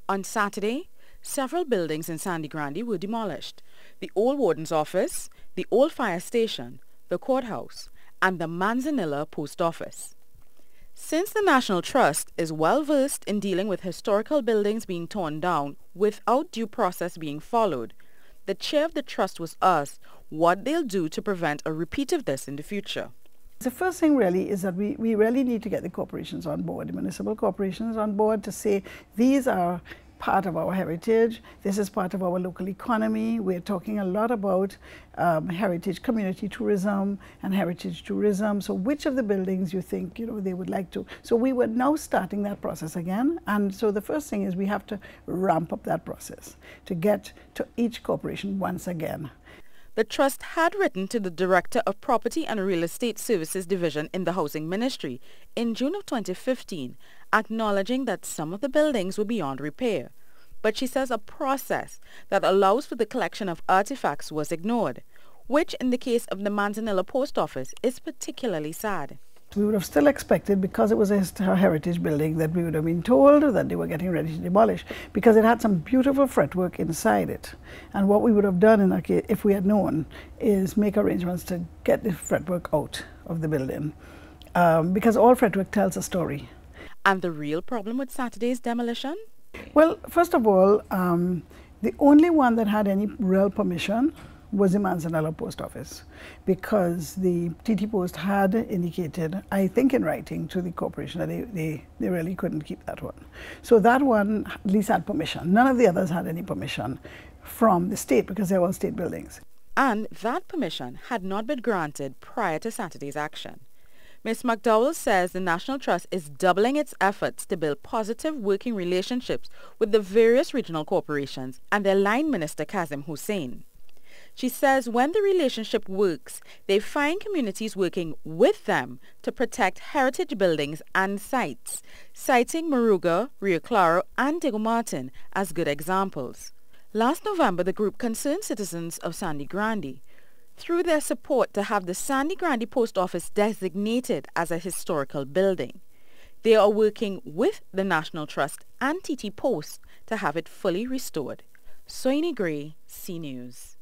On Saturday, several buildings in Sangre Grande were demolished. The old warden's office, the old fire station, the courthouse, and the Manzanilla post office. Since the National Trust is well versed in dealing with historical buildings being torn down without due process being followed, the chair of the trust was asked what they'll do to prevent a repeat of this in the future. The first thing really is that we really need to get the corporations on board, the municipal corporations on board, to say these are part of our heritage, this is part of our local economy. We're talking a lot about heritage community tourism and heritage tourism. So which of the buildings you think they would like to? So we were now starting that process again, and so the first thing is we have to ramp up that process to get to each corporation once again. The trust had written to the Director of Property and Real Estate Services Division in the Housing Ministry in June of 2015, acknowledging that some of the buildings were beyond repair. But she says a process that allows for the collection of artifacts was ignored, which in the case of the Manzanilla post office is particularly sad. We would have still expected, because it was a heritage building, that we would have been told that they were getting ready to demolish, because it had some beautiful fretwork inside it. And what we would have done in that case, if we had known, is make arrangements to get the fretwork out of the building, because all fretwork tells a story. And the real problem with Saturday's demolition? Well, first of all, the only one that had any real permission was the Manzanilla post office, because the TT Post had indicated, I think in writing, to the corporation that they really couldn't keep that one. So that one at least had permission. None of the others had any permission from the state, because they're all state buildings. And that permission had not been granted prior to Saturday's action. Ms. McDowell says the National Trust is doubling its efforts to build positive working relationships with the various regional corporations and their line minister Kazim Hussain. She says when the relationship works, they find communities working with them to protect heritage buildings and sites, citing Moruga, Rio Claro, and Diego Martin as good examples. Last November, the group Concerned Citizens of Sangre Grande, through their support to have the Sangre Grande post office designated as a historical building. They are working with the National Trust and TT Post to have it fully restored. Soini Gray, C News.